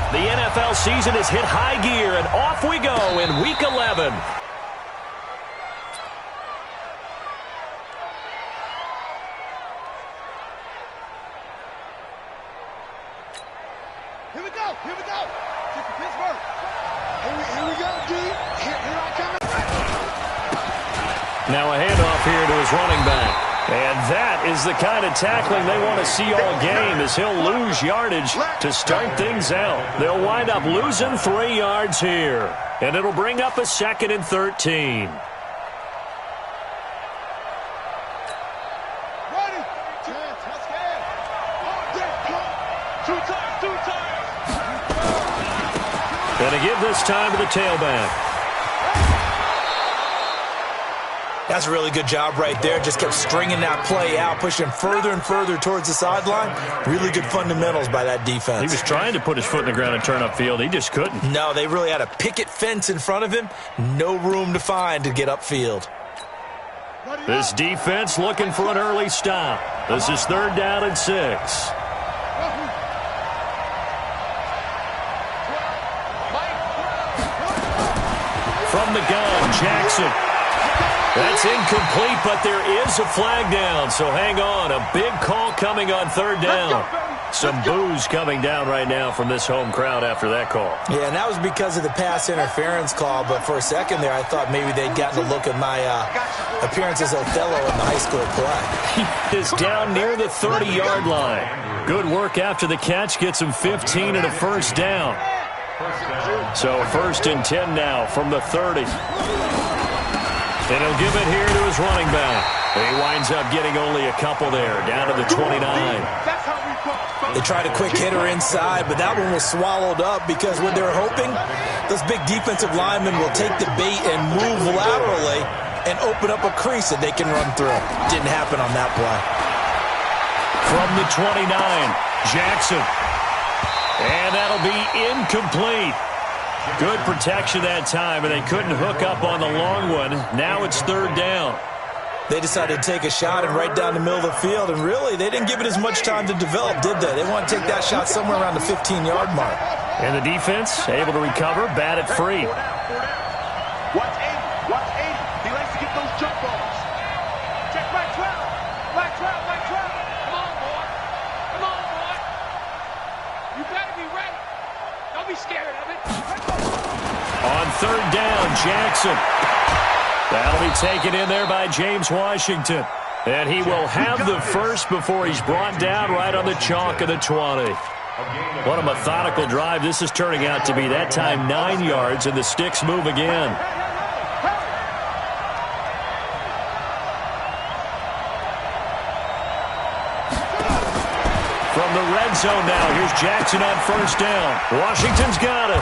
The NFL season has hit high gear, and off we go in Week 11. Here we go. Kick the Pittsburgh. Here we go, D. Here I come. Now a handoff here to his running back. And that is the kind of tackling they want to see all game, as he'll lose yardage to start things out. They'll wind up losing 3 yards here. And it'll bring up a 2nd and 13. And to give this time to the tailback. That's a really good job right there. Just kept stringing that play out, pushing further and further towards the sideline. Really good fundamentals by that defense. He was trying to put his foot in the ground and turn upfield. He just couldn't. No, they really had a picket fence in front of him. No room to find to get upfield. This defense looking for an early stop. This is 3rd down and 6. From the gun, Jackson. That's incomplete, but there is a flag down, so hang on. A big call coming on 3rd down. Some boos coming down right now from this home crowd after that call. Yeah, and that was because of the pass interference call, but for a second there I thought maybe they'd gotten a look at my appearance as Othello in the high school play. He is down near the 30-yard line. Good work after the catch, gets him 15 and a 1st down. So 1st and 10 now from the 30. And he'll give it here to his running back. He winds up getting only a couple there, down to the 29. They tried a quick hitter inside, but that one was swallowed up because what they're hoping, those big defensive linemen will take the bait and move laterally and open up a crease that they can run through. Didn't happen on that play. From the 29, Jackson. And that'll be incomplete. Good protection that time, and they couldn't hook up on the long one. Now it's 3rd down. They decided to take a shot and right down the middle of the field, and really, they didn't give it as much time to develop, did they? They want to take that shot somewhere around the 15-yard mark. And the defense able to recover, bat it free. Watch 80. He likes to get those jump balls. Check right trail. Come on, boy. You better be ready. Don't be scared of it. On 3rd down, Jackson. That'll be taken in there by James Washington. And he will have the first before he's brought down right on the chalk of the 20. What a methodical drive this is turning out to be. That time 9 yards, and the sticks move again. From the red zone now, here's Jackson on 1st down. Washington's got it.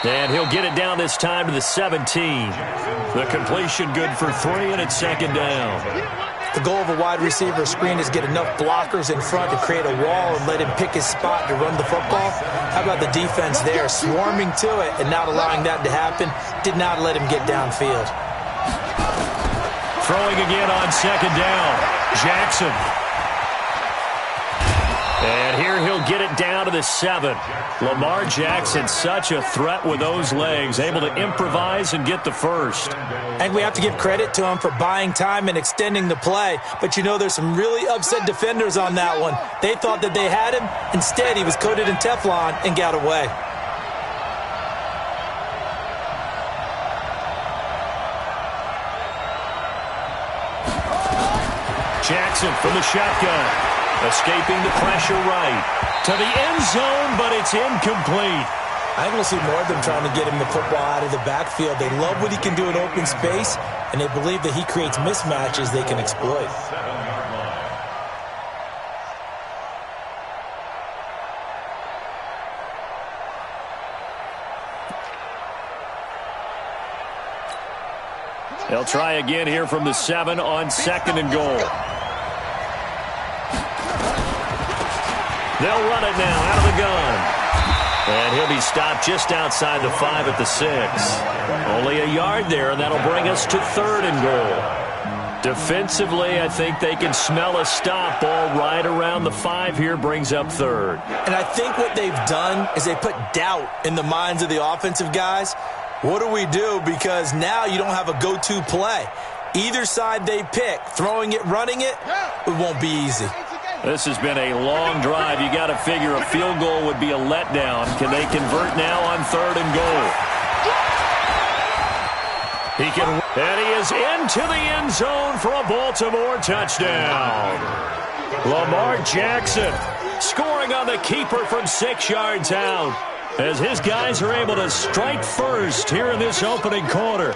And he'll get it down this time to the 17. The completion good for 3, and it's 2nd down. The goal of a wide receiver screen is get enough blockers in front to create a wall and let him pick his spot to run the football. How about the defense there, swarming to it and not allowing that to happen? Did not let him get downfield. Throwing again on 2nd down. Jackson. And here he'll get it down to the 7. Lamar Jackson, such a threat with those legs, able to improvise and get the first. And we have to give credit to him for buying time and extending the play. But, you know, there's some really upset defenders on that one. They thought that they had him. Instead, he was coated in Teflon and got away. Jackson from the shotgun. Escaping the pressure right to the end zone, but it's incomplete. I think we'll see more of them trying to get him the football out of the backfield. They love what he can do in open space, and they believe that he creates mismatches they can exploit. They'll try again here from the 7 on 2nd and goal. They'll run it now out of the gun. And he'll be stopped just outside the 5 at the 6. Only a yard there, and that'll bring us to 3rd and goal. Defensively, I think they can smell a stop. Ball right around the 5 here, brings up third. And I think what they've done is they put doubt in the minds of the offensive guys. What do we do? Because now you don't have a go-to play. Either side they pick, throwing it, running it, it won't be easy. This has been a long drive. You got to figure a field goal would be a letdown. Can they convert now on 3rd and goal? He can, and he is into the end zone for a Baltimore touchdown. Lamar Jackson scoring on the keeper from 6 yards out as his guys are able to strike first here in this opening quarter.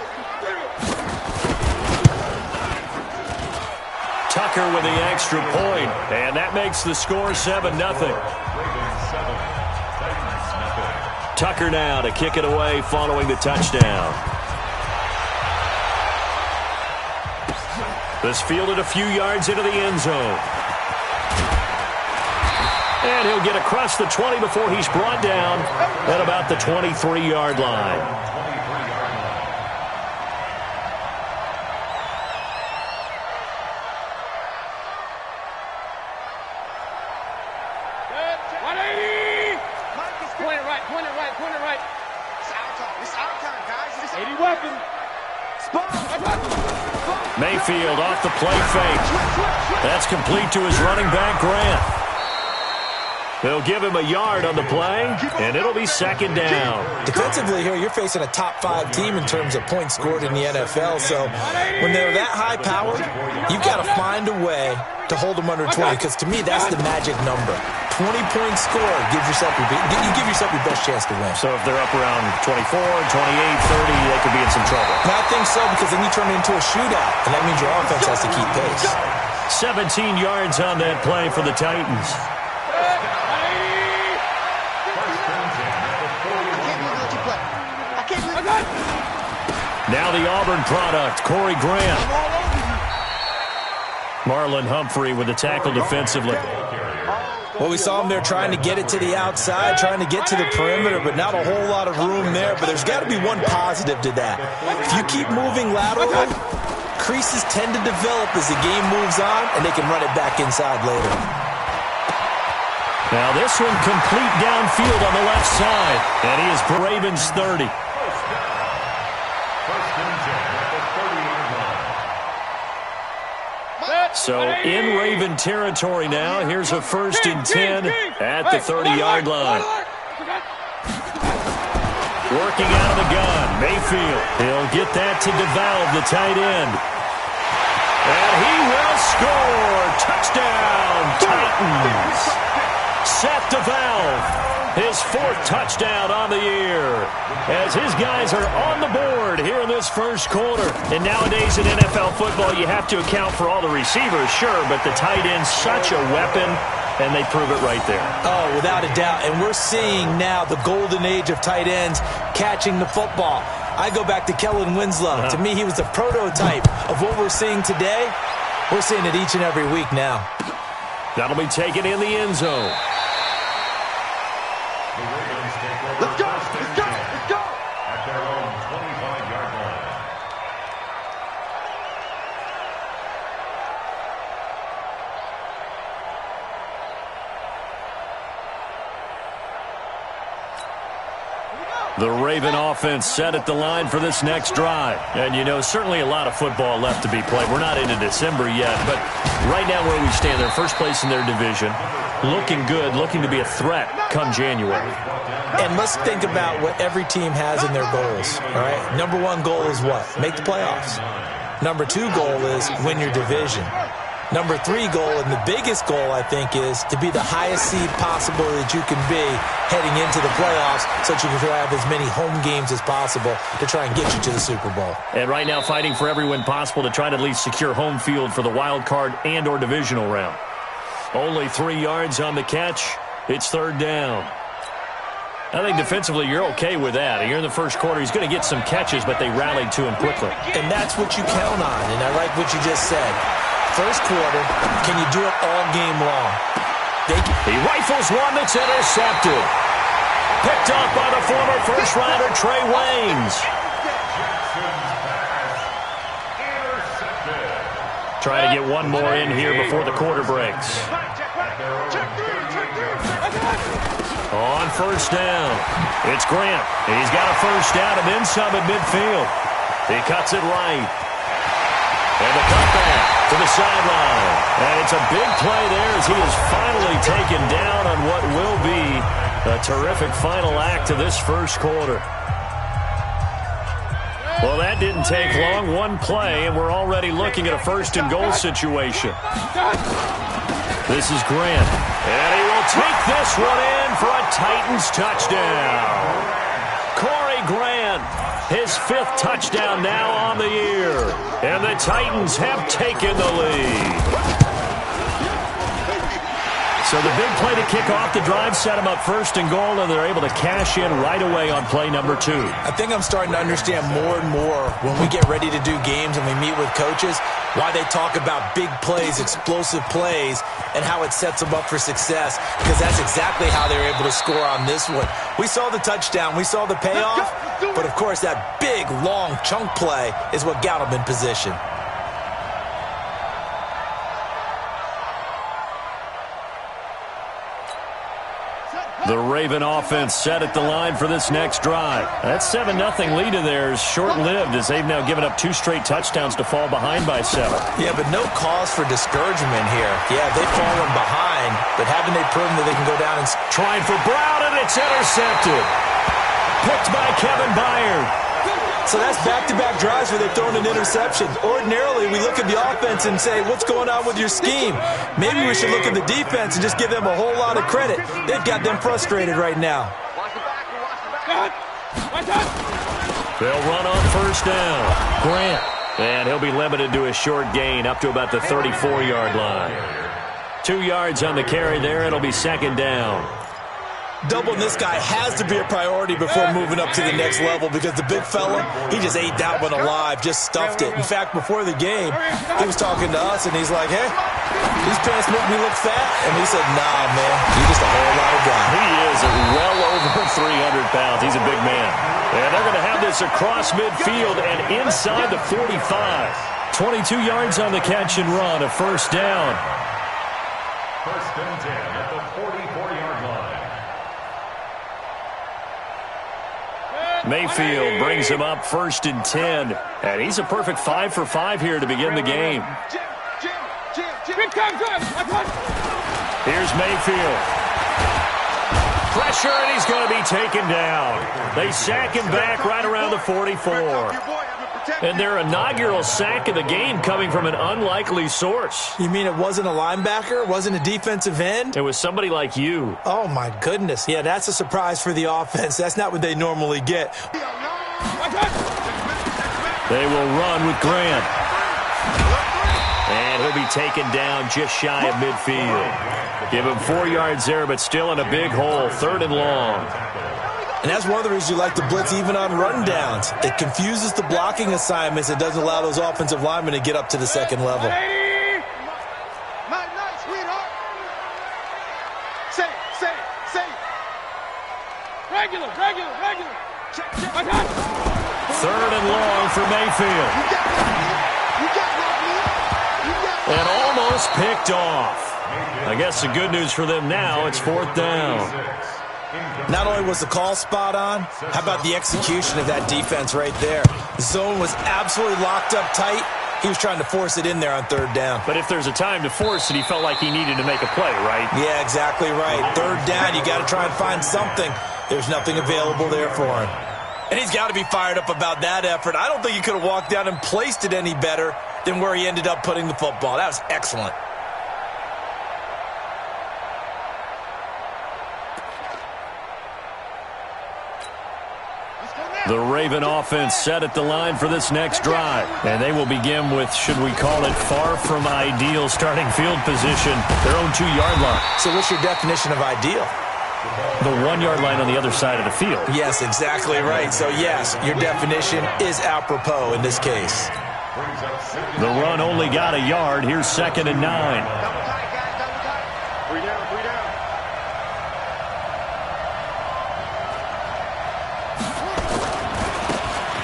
Tucker with the extra point, and that makes the score 7-0. Tucker now to kick it away following the touchdown. This fielded a few yards into the end zone. And he'll get across the 20 before he's brought down at about the 23-yard line. Mayfield off the play fake. That's complete to his running back, Grant. They'll give him a yard on the play, and it'll be 2nd down. Defensively here, you're facing a top 5 team in terms of points scored in the NFL. So when they're that high powered, you've got to find a way to hold them under 20, because to me, that's the magic number. 20-point score gives yourself you give yourself your best chance to win. So if they're up around 24, 28, 30, they could be in some trouble. And I think so, because then you turn it into a shootout, and that means your offense has to keep pace. 17 yards on that play for the Titans. Now the Auburn product, Corey Grant. Marlon Humphrey with the tackle defensively. Well, we saw him there trying to get it to the outside, trying to get to the perimeter, but not a whole lot of room there. But there's got to be one positive to that. If you keep moving laterally, creases tend to develop as the game moves on, and they can run it back inside later. Now this one complete downfield on the left side, and he is Ravens 30. So in Raven territory now. Here's a 1st and 10 at the 30-yard line. Working out of the gun, Mayfield. He'll get that to DeValve, the tight end. And he will score. Touchdown, Titans. Seth DeValve. His 4th touchdown on the year as his guys are on the board here in this first quarter. And nowadays in NFL football, you have to account for all the receivers, sure, but the tight end's such a weapon, and they prove it right there. Oh, without a doubt. And we're seeing now the golden age of tight ends catching the football. I go back to Kellen Winslow. To me, he was the prototype of what we're seeing today. We're seeing it each and every week now. That'll be taken in the end zone. Let's go! Let's go! Let's go! At their own 25-yard line. The Raven offense set at the line for this next drive. And, you know, certainly a lot of football left to be played. We're not into December yet, but right now where we stand, they're first place in their division. Looking good, looking to be a threat come January. And let's think about what every team has in their goals, all right? Number 1 goal is what? Make the playoffs. Number 2 goal is win your division. Number 3 goal, and the biggest goal, I think, is to be the highest seed possible that you can be heading into the playoffs so that you can have as many home games as possible to try and get you to the Super Bowl. And right now fighting for every win possible to try to at least secure home field for the wild card and or divisional round. Only 3 yards on the catch. It's 3rd down. I think defensively you're okay with that. Here in the first quarter, he's going to get some catches, but they rallied to him quickly. And that's what you count on, and I like what you just said. First quarter, can you do it all game long? He rifles one that's intercepted. Picked up by the former first-rounder Trey Waynes. Trying to get one more in here before the quarter breaks. On first down, it's Grant. He's got a first down and then some at midfield. He cuts it right. And the cutback to the sideline. And it's a big play there as he is finally taken down on what will be a terrific final act of this first quarter. Well, that didn't take long. One play, and we're already looking at a first-and-goal situation. This is Grant. And he will take this one in for a Titans touchdown. Corey Grant, his 5th touchdown now on the year. And the Titans have taken the lead. So the big play to kick off the drive set them up first and goal, and they're able to cash in right away on play number 2. I think I'm starting to understand more and more when we get ready to do games and we meet with coaches why they talk about big plays, explosive plays, and how it sets them up for success, because that's exactly how they were able to score on this one. We saw the touchdown. We saw the payoff. But, of course, that big, long chunk play is what got them in position. The Raven offense set at the line for this next drive. That 7-0 lead of theirs short-lived as they've now given up 2 straight touchdowns to fall behind by 7. Yeah, but no cause for discouragement here. Yeah, they've fallen behind, but haven't they proven that they can go down and... Trying for Brown, and it's intercepted. Picked by Kevin Byard. So that's back-to-back drives where they've thrown an interception. Ordinarily, we look at the offense and say, what's going on with your scheme? Maybe we should look at the defense and just give them a whole lot of credit. They've got them frustrated right now. They'll run on first down. Grant. And he'll be limited to a short gain up to about the 34-yard line. 2 yards on the carry there. It'll be second down. Doubling this guy has to be a priority before moving up to the next level, because the big fella, he just ate that one alive, just stuffed it. In fact, before the game, he was talking to us, and he's like, hey, these pants make me look fat? And we said, nah, man, you're just a whole lot of guy. He is well over 300 pounds. He's a big man. And they're going to have this across midfield and inside the 45. 22 yards on the catch and run, a first down. First and 10 at the 44-yard line. Mayfield brings him up first and 10. And he's a perfect 5 for 5 here to begin the game. Here's Mayfield. Pressure, and he's going to be taken down. They sack him back right around the 44. And their inaugural sack of the game coming from an unlikely source. You mean it wasn't a linebacker? It wasn't a defensive end? It was somebody like you. Oh, my goodness. Yeah, that's a surprise for the offense. That's not what they normally get. They will run with Grant. And he'll be taken down just shy of midfield. Give him 4 yards there, but still in a big hole. 3rd and long. And that's one of the reasons you like to blitz even on run downs. It confuses the blocking assignments. It doesn't allow those offensive linemen to get up to the second level. Regular. 3rd and long for Mayfield. And almost picked off. I guess the good news for them now, it's 4th down. Not only was the call spot on, how about the execution of that defense right there? The zone was absolutely locked up tight. He was trying to force it in there on 3rd down. But if there's a time to force it, he felt like he needed to make a play, right? Yeah, exactly right. 3rd down, you got to try and find something. There's nothing available there for him. And he's got to be fired up about that effort. I don't think he could have walked down and placed it any better than where he ended up putting the football. That was excellent. The Raven offense set at the line for this next drive. And they will begin with, should we call it, far from ideal starting field position, their own 2-yard line. So what's your definition of ideal? The 1-yard line on the other side of the field. Yes, exactly right. So, yes, your definition is apropos in this case. The run only got a yard. Here's 2nd and 9.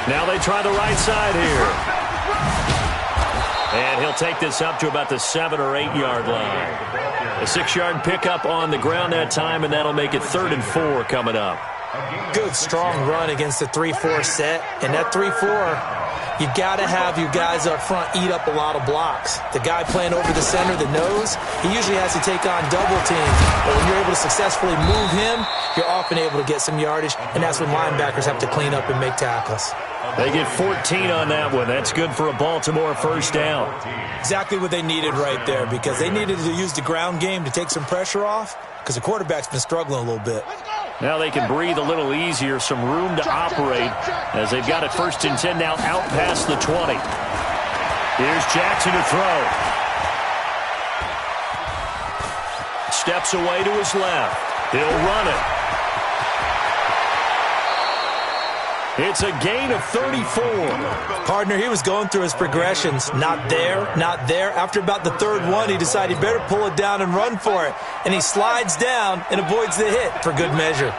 Now they try the right side here. And he'll take this up to about the 7 or 8 yard line. A 6-yard pickup on the ground that time, and that'll make it 3rd and 4 coming up. Good, strong run against the 3-4 set. And that 3-4, you've got to have your guys up front eat up a lot of blocks. The guy playing over the center, the nose, he usually has to take on double teams. But when you're able to successfully move him, you're often able to get some yardage, and that's when linebackers have to clean up and make tackles. They get 14 on that one. That's good for a Baltimore first down. Exactly what they needed right there, because they needed to use the ground game to take some pressure off, because the quarterback's been struggling a little bit. Now they can breathe a little easier, some room to operate as they've got it 1st and 10 now out past the 20. Here's Jackson to throw. Steps away to his left. He'll run it. It's a gain of 34. Partner, he was going through his progressions. Not there, not there. After about the 3rd one, he decided he better pull it down and run for it. And he slides down and avoids the hit for good measure.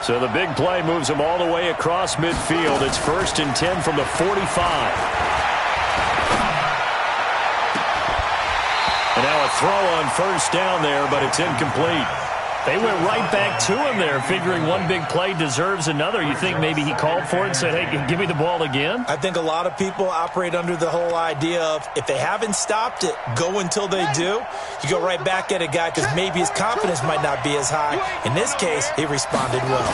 So the big play moves him all the way across midfield. It's 1st and 10 from the 45. And now a throw on 1st down there, but it's incomplete. They went right back to him there, figuring one big play deserves another. You think maybe he called for it and said, hey, give me the ball again? I think a lot of people operate under the whole idea of if they haven't stopped it, go until they do. You go right back at a guy because maybe his confidence might not be as high. In this case, he responded well.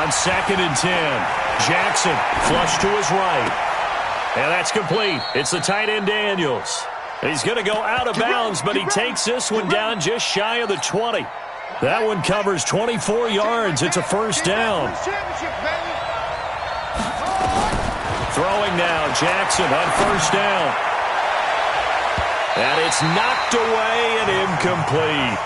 On 2nd and 10, Jackson flush to his right. And that's complete. It's the tight end Daniels. He's going to go out of bounds, but he takes this one down just shy of the 20. That one covers 24 yards. It's a 1st down. Throwing now, Jackson on 1st down. And it's knocked away and incomplete.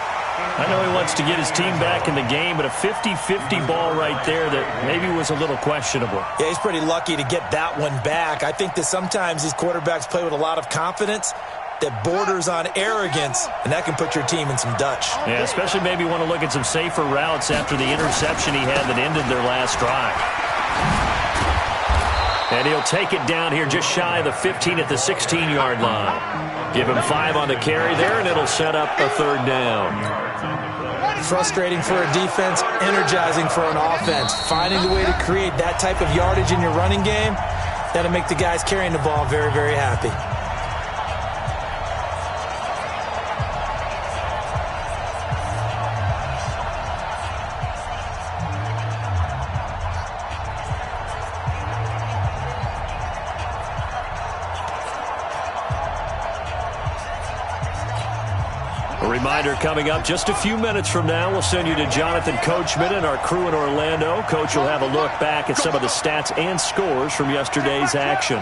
I know he wants to get his team back in the game, but a 50-50 ball right there that maybe was a little questionable. Yeah, he's pretty lucky to get that one back. I think that sometimes these quarterbacks play with a lot of confidence that borders on arrogance, and that can put your team in some Dutch. Yeah, especially maybe want to look at some safer routes after the interception he had that ended their last drive. And he'll take it down here just shy of the 15 at the 16-yard line. Give him 5 on the carry there, and it'll set up a 3rd down. Frustrating for a defense, energizing for an offense. Finding the way to create that type of yardage in your running game, that'll make the guys carrying the ball very, very happy. A reminder coming up just a few minutes from now. We'll send you to Jonathan Coachman and our crew in Orlando. Coach will have a look back at some of the stats and scores from yesterday's action.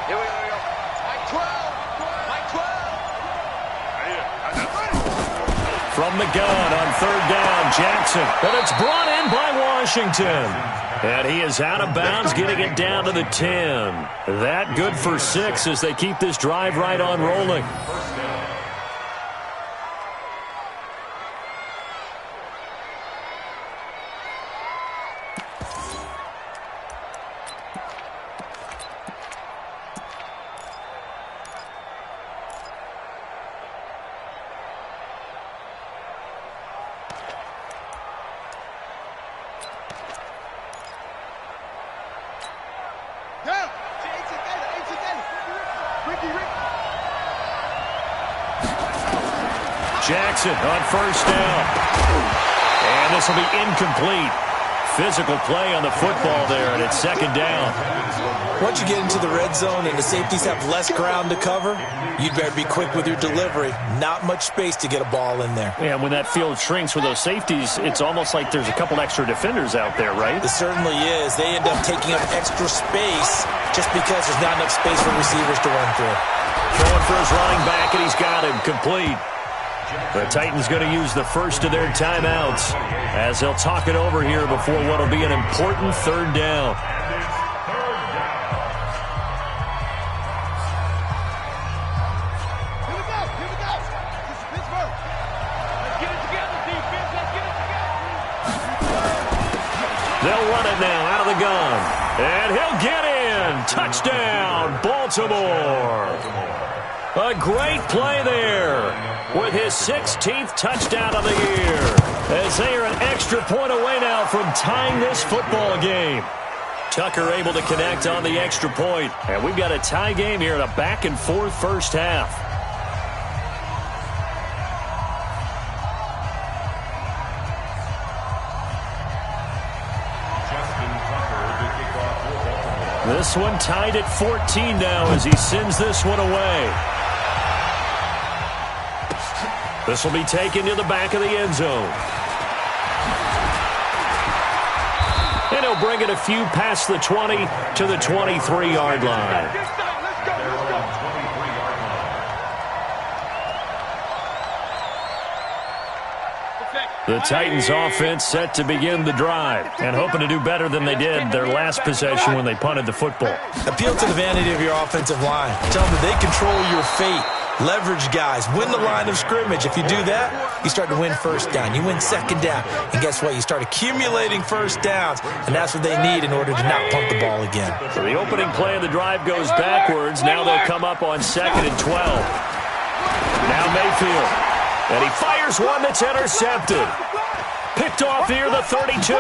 Here we go. Mike 12. From the gun on 3rd down, Jackson. But it's brought in by Washington. And he is out of bounds, getting it down to the 10. That good for 6 as they keep this drive right on rolling. Jackson on 1st down. And this will be incomplete. Physical play on the football there, and it's 2nd down. Once you get into the red zone and the safeties have less ground to cover, you'd better be quick with your delivery. Not much space to get a ball in there. Yeah, when that field shrinks with those safeties, it's almost like there's a couple extra defenders out there, right? It certainly is. They end up taking up extra space just because there's not enough space for receivers to run through. Throwing for his running back, and he's got him complete. The Titans going to use the first of their timeouts as they'll talk it over here before what will be an important 3rd down. Here we go. This is Pittsburgh. Let's get it together, defense. Let's get it together. They'll run it now out of the gun. And he'll get in. Touchdown, Baltimore. A great play there with his 16th touchdown of the year, as they are an extra point away now from tying this football game. Tucker able to connect on the extra point, and we've got a tie game here in a back-and-forth first half. This one tied at 14 now as he sends this one away. This will be taken to the back of the end zone. And he'll bring it a few past the 20 to the 23-yard line. The Titans offense set to begin the drive and hoping to do better than they did their last possession when they punted the football. Appeal to the vanity of your offensive line. Tell them that they control your fate. Leverage guys. Win the line of scrimmage. If you do that, you start to win first down. You win second down. And guess what? You start accumulating first downs. And that's what they need in order to not punt the ball again. So the opening play of the drive goes backwards. Now they'll come up on 2nd and 12. Now Mayfield. And he fires one that's intercepted. Picked off here, the 32.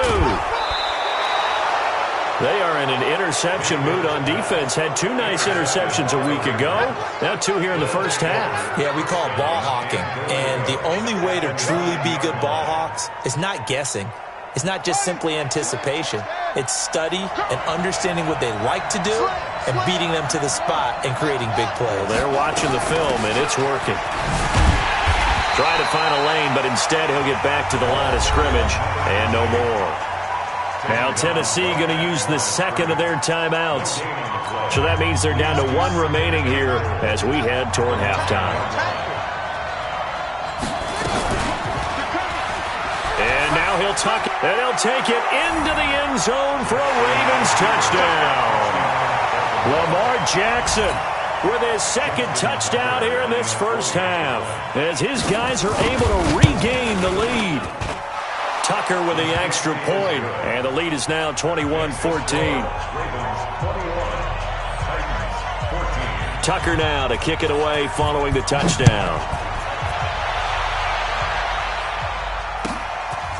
They are in an interception mood on defense. Had 2 nice interceptions a week ago. Now 2 here in the first half. Yeah, we call it ball hawking. And the only way to truly be good ball hawks is not guessing. It's not just simply anticipation. It's study and understanding what they like to do and beating them to the spot and creating big plays. Well, they're watching the film, and it's working. Trying to find a lane, but instead he'll get back to the line of scrimmage and no more. Now Tennessee going to use the second of their timeouts. So that means they're down to 1 remaining here as we head toward halftime. And now he'll tuck it, and he'll take it into the end zone for a Ravens touchdown. Lamar Jackson with his 2nd touchdown here in this first half, as his guys are able to regain the lead. Tucker with the extra point, and the lead is now 21-14. Tucker now to kick it away following the touchdown.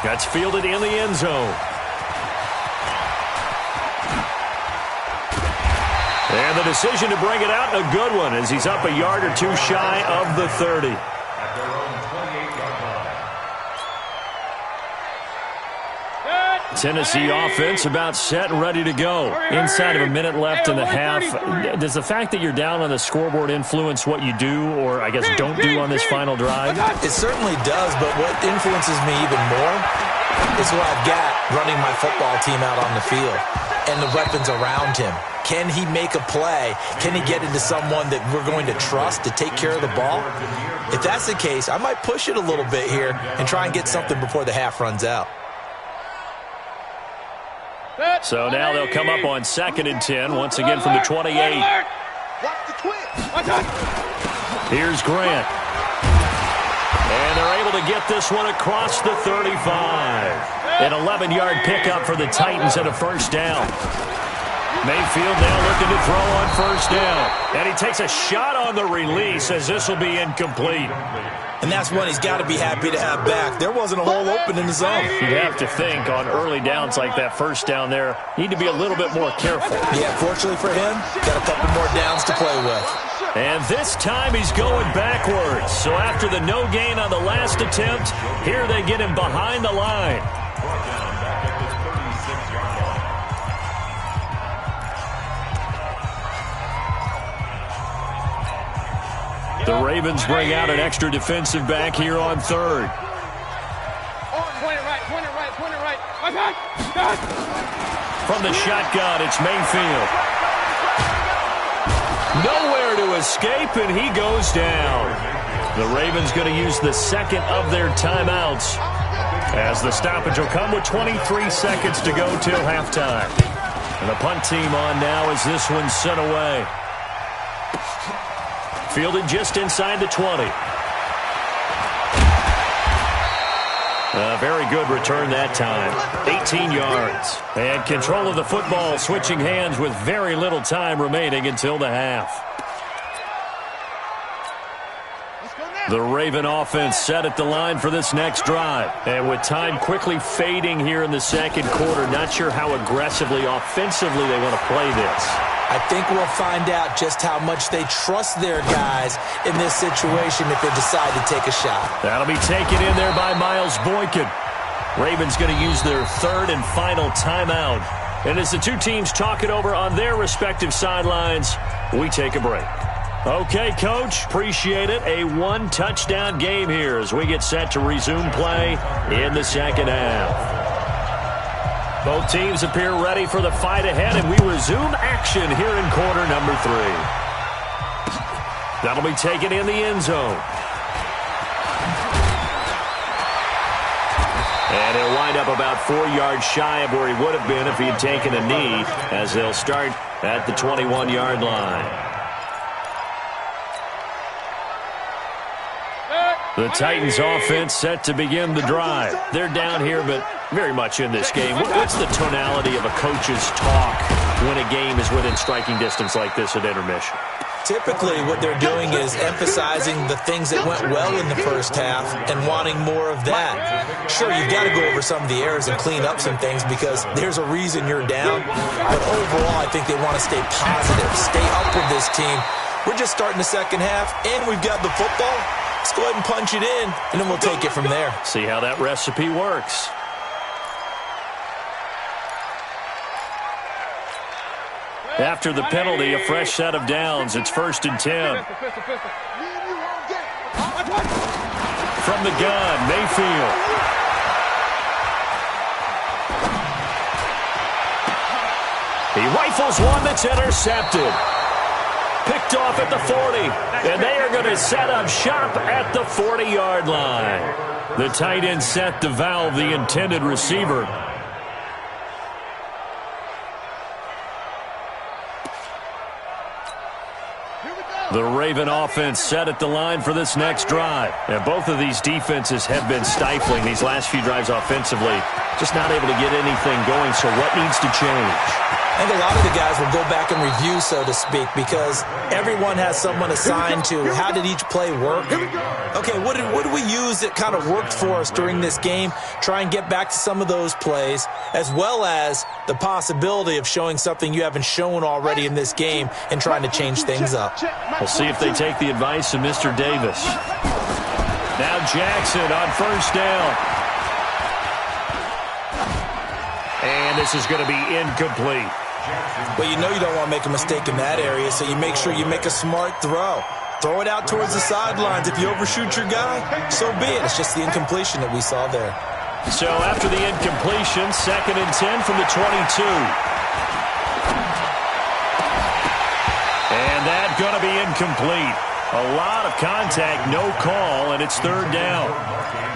That's fielded in the end zone. And the decision to bring it out, a good one, as he's up a yard or 2 shy of the 30. Tennessee offense about set and ready to go. Inside of a minute left in the half. Does the fact that you're down on the scoreboard influence what you do, or I guess don't do on this final drive? It certainly does, but what influences me even more is what I've got running my football team out on the field and the weapons around him. Can he make a play? Can he get into someone that we're going to trust to take care of the ball? If that's the case, I might push it a little bit here and try and get something before the half runs out. So now they'll come up on 2nd and 10, once again from the 28. Here's Grant. And they're able to get this one across the 35. An 11-yard pickup for the Titans and a first down. Mayfield now looking to throw on first down. And he takes a shot on the release as this will be incomplete. And that's one he's got to be happy to have back. There wasn't a hole open in the zone. You'd have to think on early downs like that first down there, need to be a little bit more careful. Yeah, fortunately for him, got a couple more downs to play with. And this time he's going backwards. So after the no gain on the last attempt, here they get him behind the line. The Ravens bring out an extra defensive back here on 3rd. From the shotgun, it's Mayfield. Nowhere to escape, and he goes down. The Ravens going to use the 2nd of their timeouts, as the stoppage will come with 23 seconds to go till halftime. And the punt team on now as this one's sent away. Fielded just inside the 20. A very good return that time. 18 yards. And control of the football switching hands with very little time remaining until the half. The Raven offense set at the line for this next drive. And with time quickly fading here in the second quarter, not sure how aggressively, offensively they want to play this. I think we'll find out just how much they trust their guys in this situation if they decide to take a shot. That'll be taken in there by Miles Boykin. Ravens going to use their third and final timeout. And as the two teams talk it over on their respective sidelines, we take a break. Okay, Coach, appreciate it. A one-touchdown game here as we get set to resume play in the second half. Both teams appear ready for the fight ahead, and we resume action here in quarter number 3. That'll be taken in the end zone. And he'll wind up about 4 yards shy of where he would have been if he had taken a knee, as they'll start at the 21-yard line. The Titans offense set to begin the drive. They're down here, but very much in this game. What's the tonality of a coach's talk when a game is within striking distance like this at intermission? Typically, what they're doing is emphasizing the things that went well in the first half and wanting more of that. Sure, you've got to go over some of the errors and clean up some things because there's a reason you're down. But overall, I think they want to stay positive, stay up with this team. We're just starting the second half, and we've got the football. Let's go ahead and punch it in, and then we'll take it from there. See how that recipe works. After the penalty, a fresh set of downs. It's 1st and 10. From the gun, Mayfield. He rifles one that's intercepted. Picked off at the 40, and they are going to set up shop at the 40-yard line. The tight end set to valve the intended receiver. The Raven offense set at the line for this next drive. And both of these defenses have been stifling these last few drives offensively. Just not able to get anything going, so what needs to change? I think a lot of the guys will go back and review, so to speak, because everyone has someone assigned to how did each play work. Okay, what did we use that kind of worked for us during this game? Try and get back to some of those plays, as well as the possibility of showing something you haven't shown already in this game and trying to change things up. We'll see if they take the advice of Mr. Davis. Now Jackson on 1st down. And this is going to be incomplete. Well, you know you don't want to make a mistake in that area, so you make sure you make a smart throw. Throw it out towards the sidelines. If you overshoot your guy, so be it. It's just the incompletion that we saw there. So after the incompletion, 2nd and 10 from the 22. And that's going to be incomplete. A lot of contact, no call, and it's 3rd down.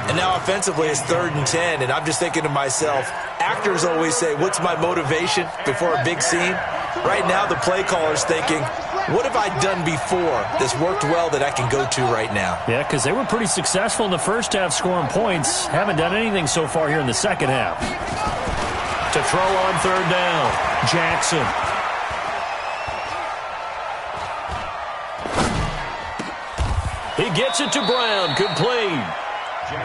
And now offensively it's 3rd and 10, and I'm just thinking to myself, actors always say, what's my motivation before a big scene? Right now the play caller's thinking, what have I done before that's worked well that I can go to right now? Yeah, because they were pretty successful in the first half scoring points. Haven't done anything so far here in the second half. To throw on 3rd down, Jackson. He gets it to Brown, complete.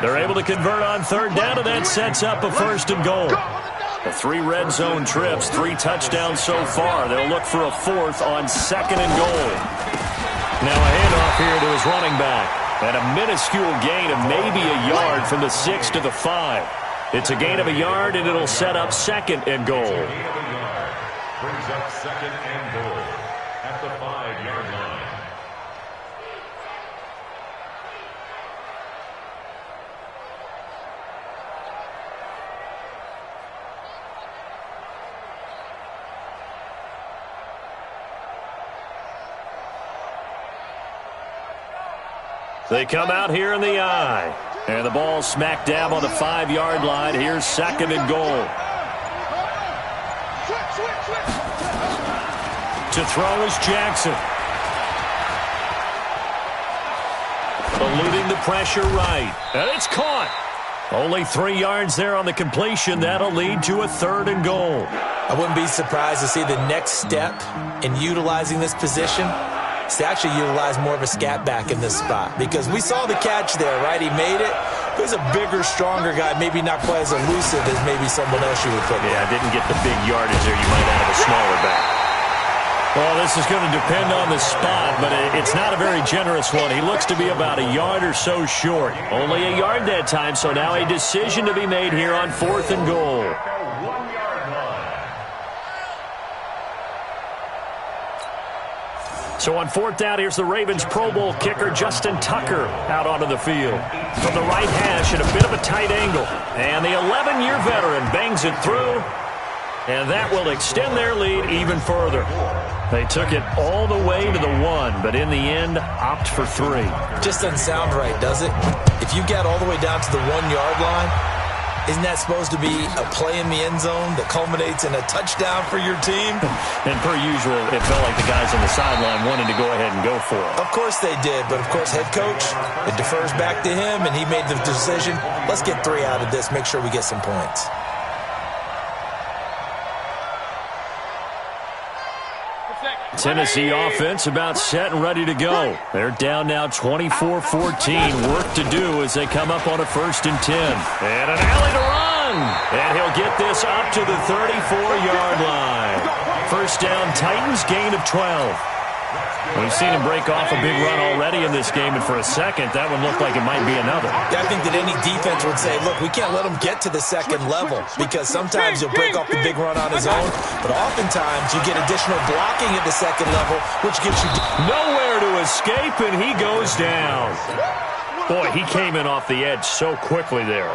They're able to convert on 3rd down, and that sets up a 1st and goal. The 3 red zone trips, 3 touchdowns so far. They'll look for a 4th on 2nd and goal. Now a handoff here to his running back. And a minuscule gain of maybe a yard from the 6 to the 5. It's a gain of a yard, and it'll set up 2nd and goal. Brings up 2nd and goal at the 5-yard line. They come out here in the eye. And the ball smack dab on the 5-yard line. Here's 2nd and goal. To throw is Jackson. Eluding the pressure right. And it's caught. Only 3 yards there on the completion. That'll lead to a 3rd and goal. I wouldn't be surprised to see the next step in utilizing this position is to actually utilize more of a scat back in this spot, because we saw the catch there, right? He made it. There's a bigger, stronger guy, maybe not quite as elusive as maybe someone else you would put there. Yeah, didn't get the big yardage there. You might have a smaller back. Well, this is going to depend on the spot, but it's not a very generous one. He looks to be about a yard or so short. Only a yard that time, so now a decision to be made here on 4th and goal. So on 4th down, here's the Ravens Pro Bowl kicker Justin Tucker out onto the field. From the right hash at a bit of a tight angle. And the 11-year veteran bangs it through. And that will extend their lead even further. They took it all the way to the 1, but in the end, opt for 3. Just doesn't sound right, does it? If you get all the way down to the 1-yard line, isn't that supposed to be a play in the end zone that culminates in a touchdown for your team? And per usual, it felt like the guys on the sideline wanted to go ahead and go for it. Of course they did, but of course head coach, it defers back to him, and he made the decision, let's get 3 out of this, make sure we get some points. Tennessee offense about set and ready to go. They're down now 24-14. Work to do as they come up on a 1st and 10. And an alley to run. And he'll get this up to the 34-yard line. 1st down, Titans, gain of 12. We've seen him break off a big run already in this game, and for a second, that one looked like it might be another. I think that any defense would say, look, we can't let him get to the 2nd level, because sometimes he'll break off the big run on his own, but oftentimes you get additional blocking at the 2nd level, which gets you nowhere to escape, and he goes down. Boy, he came in off the edge so quickly there.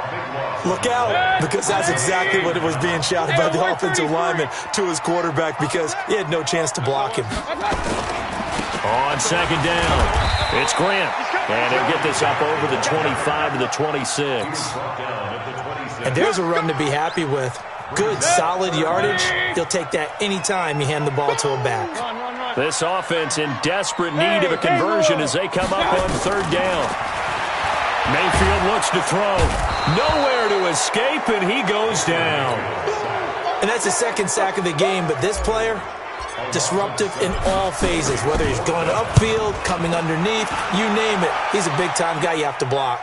Look out, because that's exactly what it was being shouted by the offensive lineman to his quarterback, because he had no chance to block him. On 2nd down, it's Grant. And he'll get this up over the 25 to the 26. And there's a run to be happy with. Good, solid yardage. He'll take that anytime you hand the ball to a back. This offense in desperate need of a conversion as they come up on 3rd down. Mayfield looks to throw. Nowhere to escape, and he goes down. And that's the 2nd sack of the game, but this player, disruptive in all phases, whether he's going upfield, coming underneath, you name it. He's a big-time guy you have to block.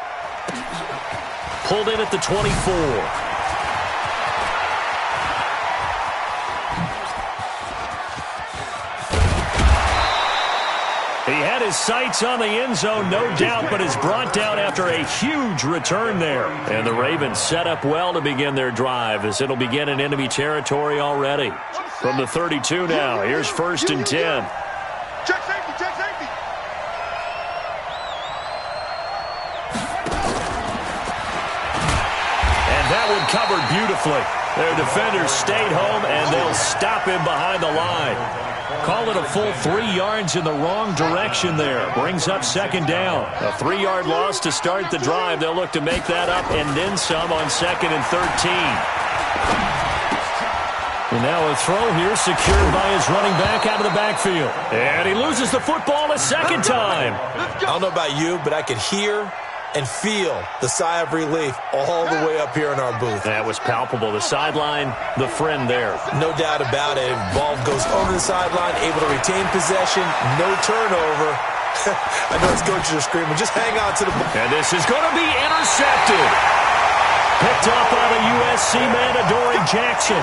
Pulled in at the 24. He had his sights on the end zone, no doubt, but is brought down after a huge return there. And the Ravens set up well to begin their drive as it'll begin in enemy territory already. From the 32 now, here's 1st and 10. Check safety, check safety. And that one covered beautifully. Their defenders stayed home, and they'll stop him behind the line. Call it a full 3 yards in the wrong direction there. Brings up 2nd down. A 3-yard loss to start the drive. They'll look to make that up and then some on 2nd and 13. And now a throw here secured by his running back out of the backfield. And he loses the football a 2nd time. I don't know about you, but I could hear and feel the sigh of relief all the way up here in our booth. That was palpable. The sideline, the friend there. No doubt about it. Ball goes over the sideline, able to retain possession, no turnover. I know his coaches are screaming, just hang on to the ball. And this is going to be intercepted. Picked up by the USC man, Adoree Jackson.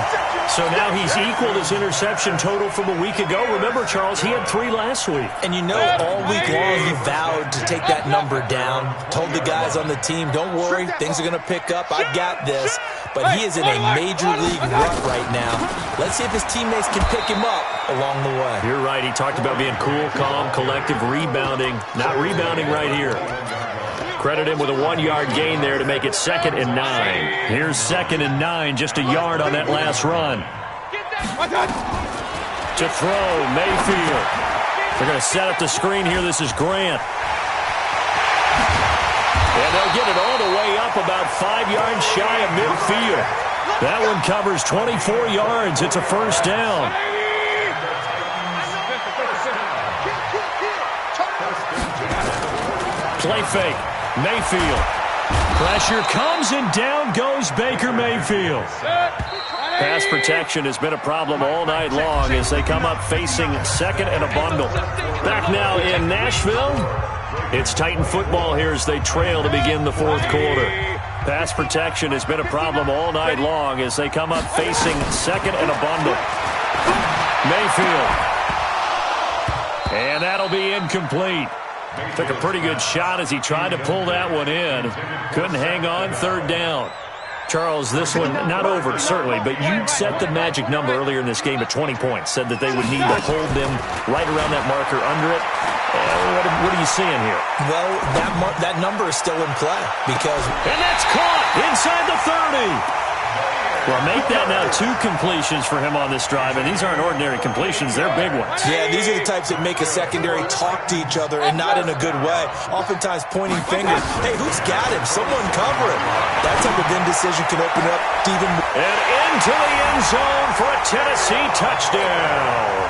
So now he's equaled his interception total from a week ago. Remember, Charles, he had 3 last week. And you know, all week long he vowed to take that number down. Told the guys on the team, don't worry, things are going to pick up. I got this. But he is in a major league rut right now. Let's see if his teammates can pick him up along the way. You're right. He talked about being cool, calm, collective, rebounding. Not rebounding right here. Credit him with a 1-yard gain there to make it 2nd and 9. Here's 2nd and 9, just a yard on that last run. To throw, Mayfield. They're going to set up the screen here. This is Grant. And they'll get it all the way up about 5 yards shy of midfield. That one covers 24 yards. It's a 1st down. Play fake. Mayfield Pressure comes, and down goes Baker Mayfield. Pass protection has been a problem all night long as they come up facing second and a bundle. Back now in Nashville, it's Titan football here as they trail to begin the fourth quarter. Pass protection has been a problem all night long as they come up facing second and a bundle. Mayfield. And that'll be incomplete. Took a pretty good shot as he tried to pull that one in. Couldn't hang on, third down. Charles, this one, not over, certainly, but you set the magic number earlier in this game at 20 points. Said that they would need to hold them right around that marker under it. What are you seeing here? Well, that number is still in play because... And that's caught inside the 30. Well, make that now 2 completions for him on this drive, and these aren't ordinary completions. They're big ones. Yeah, these are the types that make a secondary talk to each other and not in a good way. Oftentimes pointing fingers. Hey, who's got him? Someone cover him. That type of indecision can open up even more. And into the end zone for a Tennessee touchdown.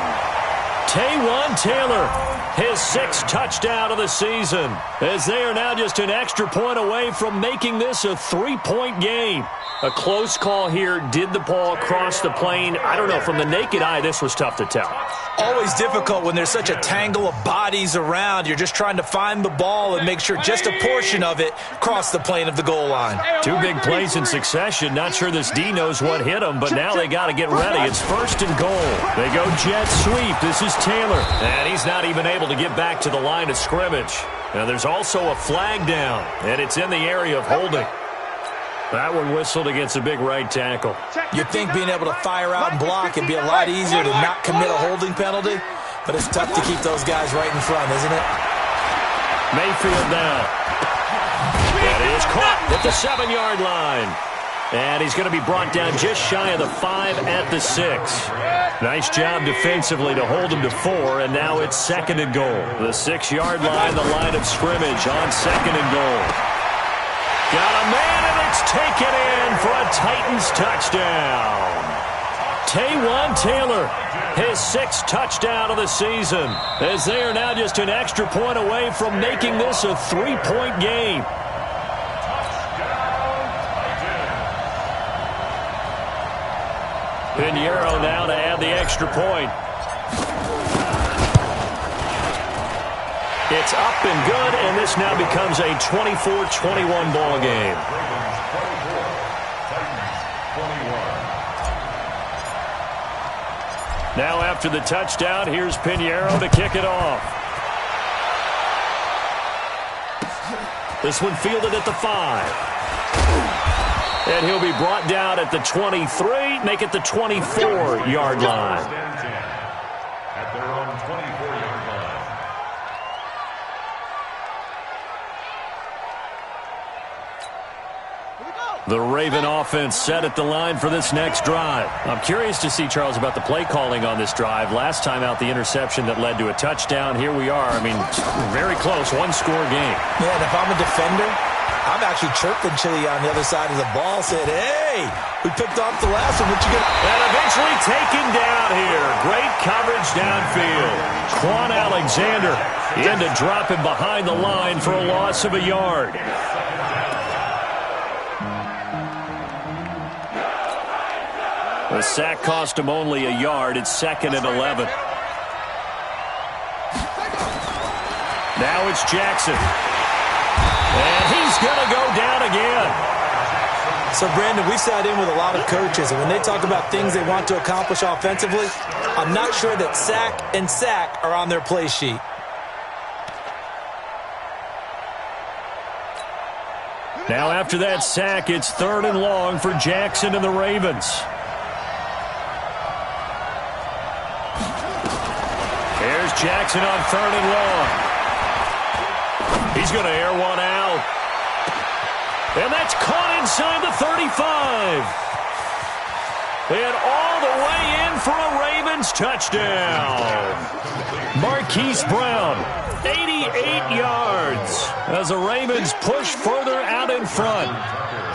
Taywan Taylor, his 6th touchdown of the season, as they are now just an extra point away from making this a 3-point game. A close call here. Did the ball cross the plane? I don't know. From the naked eye, this was tough to tell. Always difficult when there's such a tangle of bodies around. You're just trying to find the ball and make sure just a portion of it crossed the plane of the goal line. 2 big plays in succession. Not sure this D knows what hit him, but now they got to get ready. It's 1st and goal. They go jet sweep. This is Taylor. And he's not even able to get back to the line of scrimmage. Now there's also a flag down, and it's in the area of holding. That one whistled against a big right tackle. You'd think being able to fire out and block would be a lot easier to not commit a holding penalty, but it's tough to keep those guys right in front, isn't it? Mayfield down. And it is caught at the 7-yard line. And he's going to be brought down just shy of the 5 at the 6. Nice job defensively to hold him to 4, and now it's 2nd and goal. The 6-yard line, the line of scrimmage on 2nd and goal. Got a man, and it's taken in for a Titans touchdown. Taywan Taylor, his 6th touchdown of the season, as they are now just an extra point away from making this a 3-point game. Pinheiro now to add the extra point. It's up and good, and this now becomes a 24-21 ball game. Now after the touchdown, here's Pinheiro to kick it off. This one fielded at the 5. And he'll be brought down at the 23, make it the 24-yard line. At their own 24-yard line. The Raven offense set at the line for this next drive. I'm curious to see, Charles, about the play calling on this drive. Last time out, the interception that led to a touchdown. Here we are. I mean, very close, 1-score game. Yeah, and if I'm a defender, I'm actually chirping Chili on the other side of the ball, said, hey, we picked off the last one. What you gonna... And eventually taken down here. Great coverage downfield. Quan Alexander in to drop him behind the line for a loss of a yard. The sack cost him only a yard. It's 2nd and 11. Now it's Jackson. And he's going to go down again. So, Brandon, we've sat in with a lot of coaches, and when they talk about things they want to accomplish offensively, I'm not sure that sack and sack are on their play sheet. Now after that sack, it's 3rd and long for Jackson and the Ravens. Here's Jackson on 3rd and long. He's going to air one out. And that's caught inside the 35. And all the way in for a Ravens touchdown. Marquise Brown, 88 yards as the Ravens push further out in front.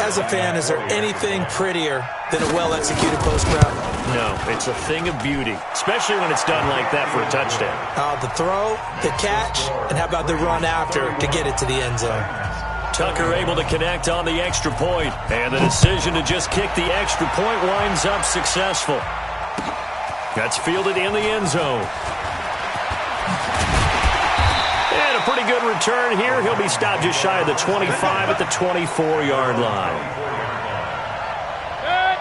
As a fan, is there anything prettier than a well-executed post route? No, it's a thing of beauty, especially when it's done like that for a touchdown. The throw, the catch, and how about the run after to get it to the end zone? Tucker able to connect on the extra point. And the decision to just kick the extra point winds up successful. That's fielded in the end zone. And a pretty good return here. He'll be stopped just shy of the 25 at the 24-yard line.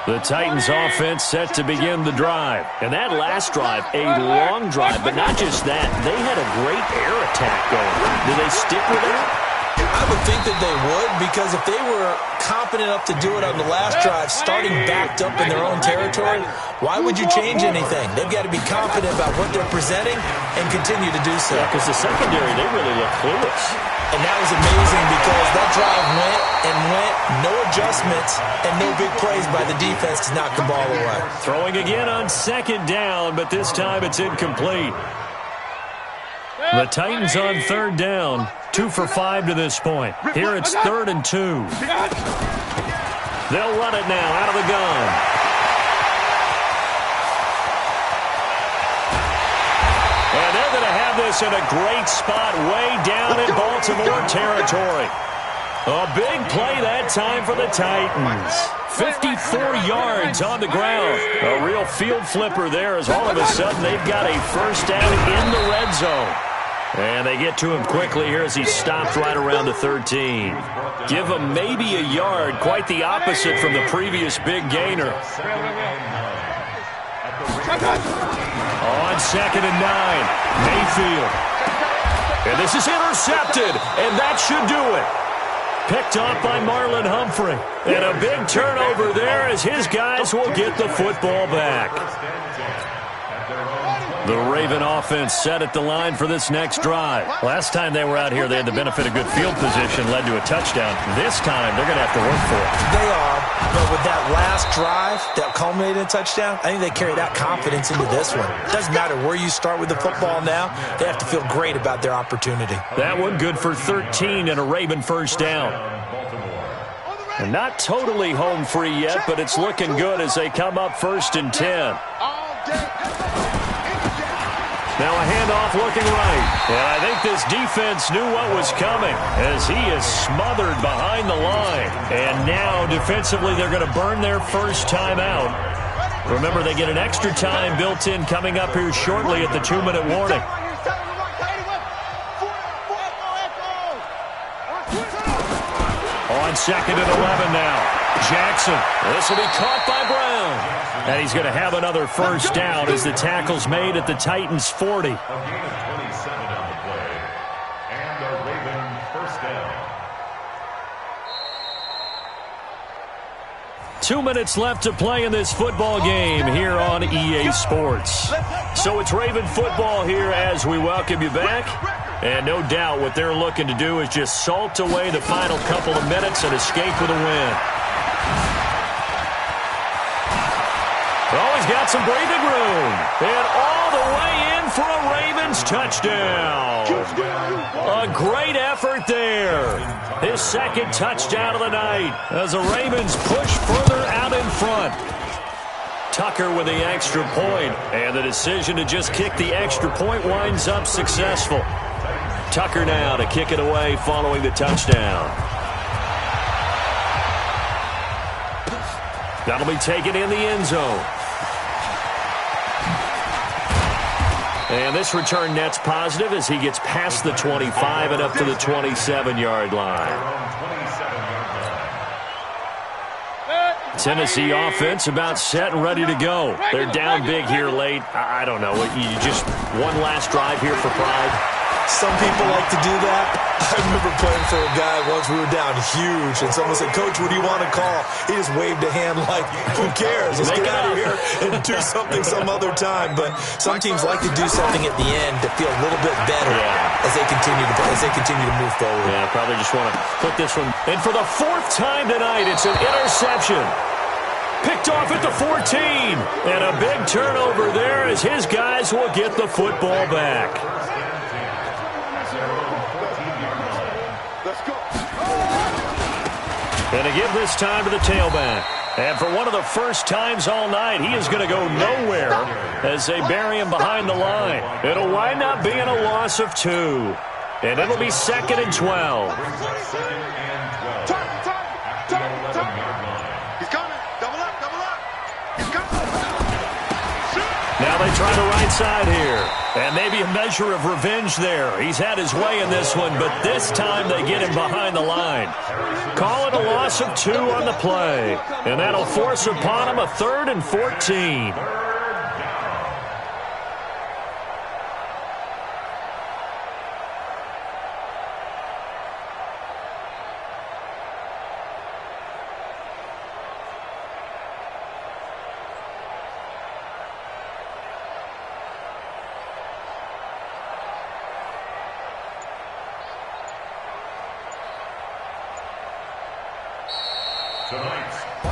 The Titans offense set to begin the drive. And that last drive, a long drive, but not just that. They had a great air attack going. Do they stick with that? I would think that they would, because if they were confident enough to do it on the last drive, starting backed up in their own territory, why would you change anything? They've got to be confident about what they're presenting and continue to do so. Yeah, because the secondary, they really look clueless. And that was amazing because that drive went and went, no adjustments, and no big plays by the defense to knock the ball away. Throwing again on second down, but this time it's incomplete. The Titans on third down, 2 for 5 to this point. Here it's 3rd and 2. They'll run it now out of the gun. And they're going to have this in a great spot way down in Baltimore territory. A big play that time for the Titans. 54 yards on the ground. A real field flipper there as all of a sudden they've got a first down in the red zone. And they get to him quickly here as he stopped right around the 13. Give him maybe a yard, quite the opposite from the previous big gainer. On 2nd and 9, Mayfield. And this is intercepted, and that should do it. Picked off by Marlon Humphrey. And a big turnover there as his guys will get the football back. The Raven offense set at the line for this next drive. Last time they were out here, they had the benefit of good field position, led to a touchdown. This time, they're going to have to work for it. They are, but with that last drive that culminated in a touchdown, I think they carry that confidence into this one. It doesn't matter where you start with the football now. They have to feel great about their opportunity. That one good for 13 and a Raven first down. And not totally home free yet, but it's looking good as they come up 1st and 10. Now a handoff looking right. And I think this defense knew what was coming as he is smothered behind the line. And now defensively they're going to burn their first time out. Remember, they get an extra time built in coming up here shortly at the 2-minute warning. On 2nd and 11 now. Jackson. This will be caught by Brown. And he's going to have another first down as the tackle's made at the Titans' 40. A gain of 27 on the play. And a Raven first down. 2 minutes left to play in this football game here on EA Sports. So it's Raven football here as we welcome you back. And no doubt what they're looking to do is just salt away the final couple of minutes and escape with a win. Oh, he's got some breathing room. And all the way in for a Ravens touchdown. A great effort there. His second touchdown of the night as the Ravens push further out in front. Tucker with the extra point, and the decision to just kick the extra point winds up successful. Tucker now to kick it away following the touchdown. That'll be taken in the end zone. And this return net's positive as he gets past the 25 and up to the 27-yard line. Tennessee offense about set and ready to go. They're down big here late. I don't know. You just one last drive here for pride. Some people like to do that. I remember playing for a guy once. We were down huge, and someone said, "Coach, what do you want to call?" He just waved a hand like, "Who cares? Let's get out of here and do something some other time." But some teams like to do something at the end to feel a little bit better as they continue to move forward. Yeah, probably just want to put this one. And for the 4th time tonight, it's an interception. Picked off at the 14. And a big turnover there as his guys will get the football back. And to give this time to the tailback. And for one of the first times all night, he is going to go nowhere as they bury him behind the line. It'll wind up being a loss of 2. And it'll be 2nd and 12. Well, they try the right side here. And maybe a measure of revenge there. He's had his way in this one, but this time they get him behind the line. Call it a loss of 2 on the play. And that'll force upon him a 3rd and 14.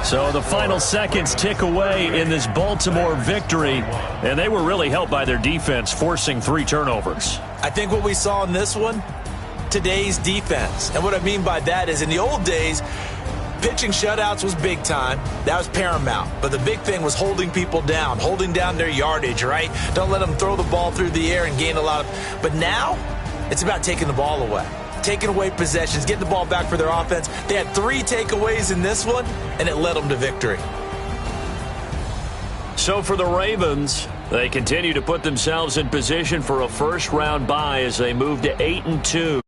So the final seconds tick away in this Baltimore victory, and they were really helped by their defense, forcing 3 turnovers. I think what we saw in this one, today's defense. And what I mean by that is in the old days, pitching shutouts was big time. That was paramount. But the big thing was holding people down, holding down their yardage, right? Don't let them throw the ball through the air and gain a lot of... But now, it's about taking the ball away. Taking away possessions, getting the ball back for their offense. They had 3 takeaways in this one, and it led them to victory. So for the Ravens, they continue to put themselves in position for a first-round bye as they move to 8-2.